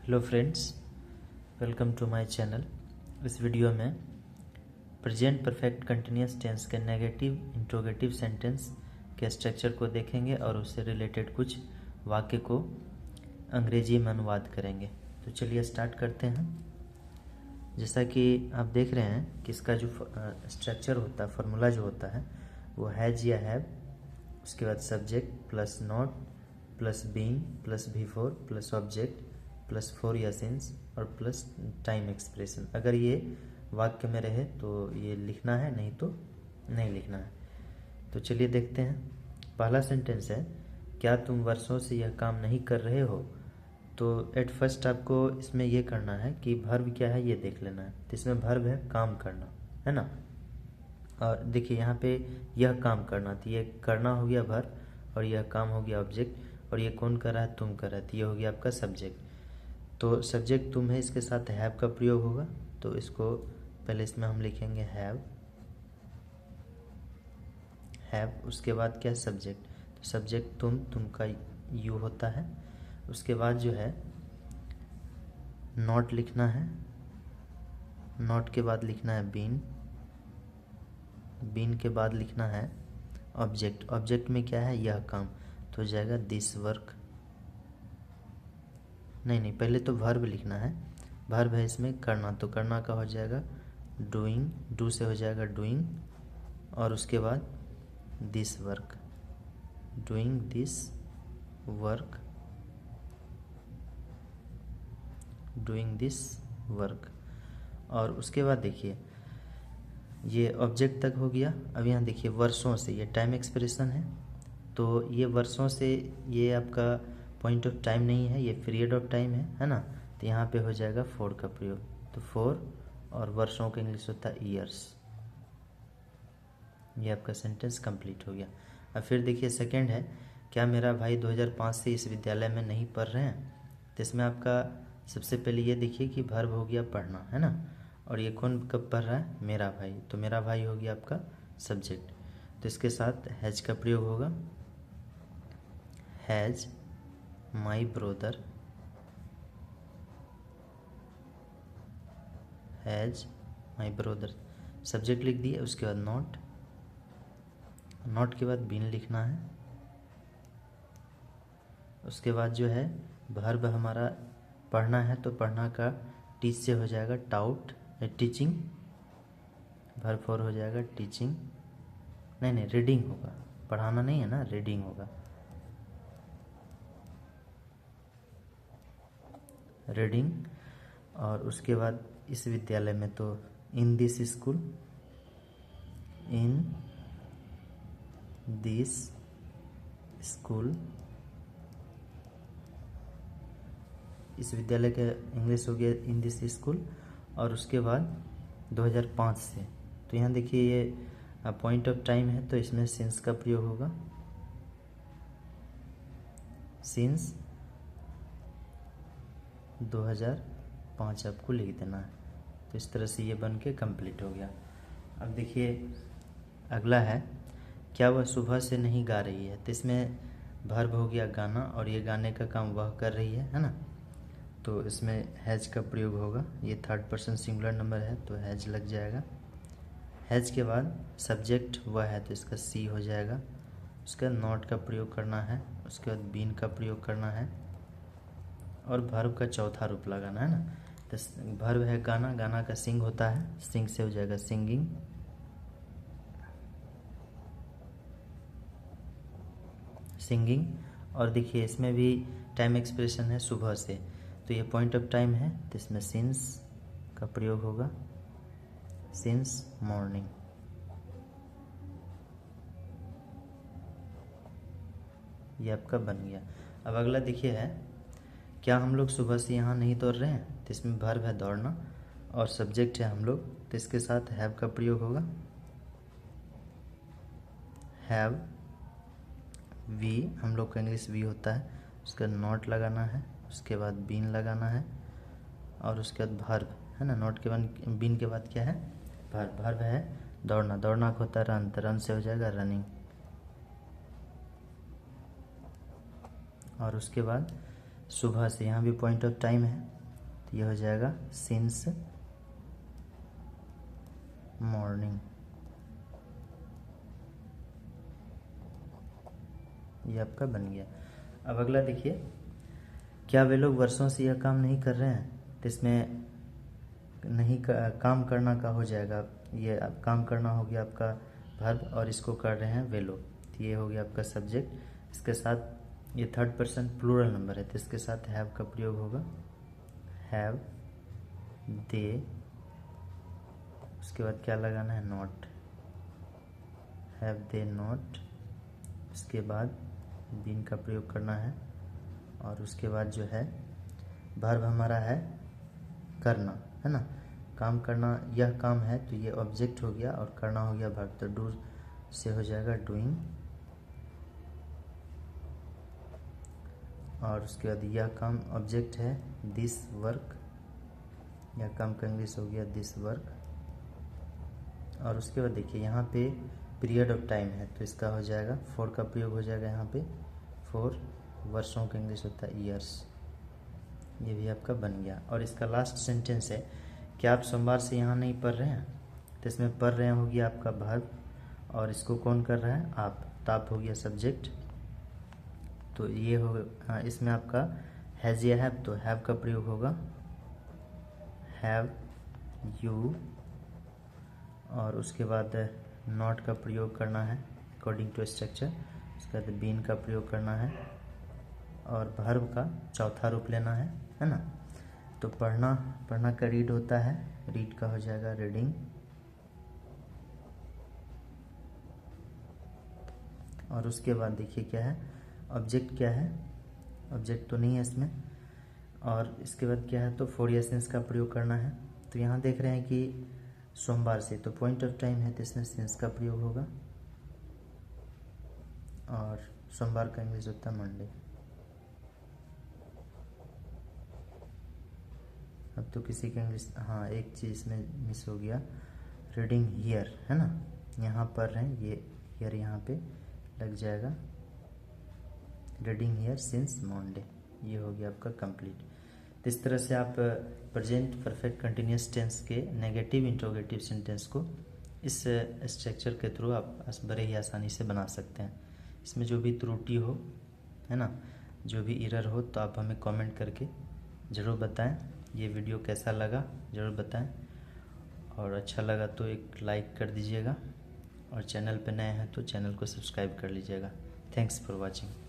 Hello friends, welcome to my channel. इस video में present perfect continuous tense के negative interrogative sentence के structure को देखेंगे और उससे रिलेटेड कुछ वाक्य को अंग्रेजी में अनुवाद करेंगे। तो चलिए स्टार्ट करते हैं। जैसा कि आप देख रहे हैं कि इसका जो स्ट्रक्चर होता है, फार्मूला जो होता है वो हैज या हैव, उसके बाद subject plus not plus being plus before plus object plus for या सिंस और प्लस टाइम एक्सप्रेशन। अगर ये वाक्य में रहे तो ये लिखना है, नहीं तो नहीं लिखना है। तो चलिए देखते हैं। पहला सेंटेंस है, क्या तुम वर्षों से यह काम नहीं कर रहे हो। तो एट फर्स्ट आपको इसमें यह करना है कि वर्ब क्या है ये देख लेना है। तो इसमें वर्ब है काम करना, है ना। और देखिए यहाँ पे यह काम करना, तो ये करना हो गया वर्ब और यह काम हो गया ऑब्जेक्ट, और ये कौन कर रहा है, तुम कर रहा है, तो ये हो गया आपका सब्जेक्ट। तो सब्जेक्ट तुम है, इसके साथ हैव का प्रयोग होगा। तो इसको पहले इसमें हम लिखेंगे हैव, उसके बाद क्या सब्जेक्ट। तो सब्जेक्ट तुम का यू होता है। उसके बाद जो है नॉट लिखना है, नॉट के बाद लिखना है बीन, बीन के बाद लिखना है ऑब्जेक्ट। ऑब्जेक्ट में क्या है, यह काम, तो हो जाएगा दिस वर्क। नहीं, पहले तो वर्ब लिखना है। वर्ब है इसमें करना, तो करना का हो जाएगा डूइंग, डू से हो जाएगा डूइंग, और उसके बाद this work, doing this work, doing this work. और उसके बाद देखिए ये ऑब्जेक्ट तक हो गया। अब यहाँ देखिए वर्षों से, ये टाइम एक्सप्रेशन है। तो ये वर्षों से ये आपका पॉइंट ऑफ टाइम नहीं है, ये पीरियड ऑफ टाइम है ना। तो यहाँ पे हो जाएगा फोर का प्रयोग। तो फोर, और वर्षों का इंग्लिश होता है ईयर्स। ये आपका सेंटेंस कंप्लीट हो गया। अब फिर देखिए सेकंड है, क्या मेरा भाई 2005 से इस विद्यालय में नहीं पढ़ रहे हैं। तो इसमें आपका सबसे पहले ये देखिए कि वर्ब हो गया पढ़ना, है ना। और ये कौन कब पढ़ रहा है, मेरा भाई। तो मेरा भाई हो गया आपका सब्जेक्ट। तो इसके साथ हैज का प्रयोग होगा, has my brother, has my brother, subject लिख दिए। उसके बाद नॉट, नॉट के बाद बीन लिखना है। उसके बाद जो है वर्ब हमारा पढ़ना है, तो पढ़ना का टीच से हो जाएगा टाउट, टीचिंग। वर्ब फॉर हो जाएगा टीचिंग, नहीं रीडिंग होगा, पढ़ाना नहीं है ना, रीडिंग होगा, रीडिंग। और उसके बाद इस विद्यालय में तो in this school, in this school, इस विद्यालय का इंग्लिश हो गया इन दिस स्कूल। और उसके बाद 2005 से, तो यहाँ देखिए ये पॉइंट ऑफ टाइम है, तो इसमें सिंस का प्रयोग होगा, सिंस 2005 आपको लिख देना है। तो इस तरह से ये बन के कंप्लीट हो गया। अब देखिए अगला है, क्या वह सुबह से नहीं गा रही है। तो इसमें वर्ब हो गया गाना, और ये गाने का काम वह कर रही है ना। तो इसमें हैज का प्रयोग होगा, ये थर्ड पर्सन सिंगुलर नंबर है तो हैज लग जाएगा। हैज के बाद सब्जेक्ट वह है, तो इसका सी हो जाएगा। उसके बाद नॉट का प्रयोग करना है, उसके बाद बीन का प्रयोग करना है, और वर्ब का चौथा रूप लगाना है ना। तो वर्ब है गाना, गाना का सिंग होता है, सिंग से हो जाएगा सिंगिंग, सिंगिंग। और देखिए इसमें भी टाइम एक्सप्रेशन है सुबह से, तो ये पॉइंट ऑफ टाइम है, तो इसमें सिंस का प्रयोग होगा, सिंस मॉर्निंग। ये आपका बन गया। अब अगला देखिए है, क्या हम लोग सुबह से यहाँ नहीं दौड़ रहे हैं। तो इसमें वर्ब है दौड़ना, और सब्जेक्ट है हम लोग, तो इसके साथ हैव का प्रयोग होगा, हैव वी, हम लोग का इंग्लिश वी होता है। उसका नॉट लगाना है, उसके बाद बीन लगाना है, और उसके बाद वर्ब है ना। नॉट के बाद बीन के बाद क्या है, वर्ब। वर्ब है दौड़ना, दौड़ना का होता है रन, तो रन से हो जाएगा रनिंग। और उसके बाद सुबह से, यहाँ भी पॉइंट ऑफ टाइम है तो ये हो जाएगा सिंस मॉर्निंग। ये आपका बन गया। अब अगला देखिए, क्या वे लोग वर्षों से यह काम नहीं कर रहे हैं, तो इसमें नहीं काम करना का हो जाएगा। ये काम करना हो गया आपका वर्ब और इसको कर रहे हैं वे लोग, तो ये हो गया आपका सब्जेक्ट। इसके साथ ये थर्ड पर्सन प्लूरल नंबर है तो इसके साथ हैव का प्रयोग होगा, हैव दे। उसके बाद क्या लगाना है, नॉट, हैव दे नॉट। उसके बाद बीन का प्रयोग करना है और उसके बाद जो है वर्ब हमारा है करना, है ना, काम करना। यह काम है तो ये ऑब्जेक्ट हो गया और करना हो गया वर्ब, तो डू से हो जाएगा डूइंग। और उसके बाद यह काम ऑब्जेक्ट है, दिस वर्क, यह काम का इंग्लिश हो गया दिस वर्क। और उसके बाद देखिए यहाँ पे पीरियड ऑफ टाइम है तो इसका हो जाएगा फॉर का प्रयोग हो जाएगा यहाँ पे, फॉर वर्षों का इंग्लिश होता है ईयर्स। ये भी आपका बन गया। और इसका लास्ट सेंटेंस है, क्या आप सोमवार से यहाँ नहीं पढ़ रहे हैं, तो इसमें पढ़ रहे हो गया आपका वर्ब और इसको कौन कर रहा है, आप, तो आप हो गया सब्जेक्ट। तो ये हो, हाँ, इसमें आपका हैज़ या हैव, तो हैव का प्रयोग होगा, हैव यू। और उसके बाद नॉट का प्रयोग करना है अकॉर्डिंग टू स्ट्रक्चर। उसके बाद बीन का प्रयोग करना है और वर्ब का चौथा रूप लेना है ना। तो पढ़ना का रीड होता है, रीड का हो जाएगा रीडिंग। और उसके बाद देखिए क्या है, ऑब्जेक्ट क्या है, ऑब्जेक्ट तो नहीं है इसमें। और इसके बाद क्या है, तो फॉर या सिंस का प्रयोग करना है। तो यहाँ देख रहे हैं कि सोमवार से, तो पॉइंट ऑफ टाइम है तो इसमें सिंस का प्रयोग होगा और सोमवार का इंग्लिश होता है मंडे। अब तो किसी का इंग्लिश, हाँ एक चीज़ इसमें मिस हो गया, रीडिंग हियर, है ना, यहाँ पर हैं, ये हियर यहाँ पे लग जाएगा, रीडिंग हियर सिंस मंडे। ये हो गया आपका कंप्लीट। तो इस तरह से आप प्रेजेंट परफेक्ट कंटिन्यूस टेंस के नेगेटिव इंट्रोगेटिव सेंटेंस को इस स्ट्रक्चर के थ्रू आप बड़े ही आसानी से बना सकते हैं। इसमें जो भी त्रुटि हो, है ना, जो भी एरर हो, तो आप हमें कमेंट करके ज़रूर बताएं। ये वीडियो कैसा लगा ज़रूर बताएं और अच्छा लगा तो एक लाइक कर दीजिएगा और चैनल पर नए हैं तो चैनल को सब्सक्राइब कर लीजिएगा। Thanks for watching.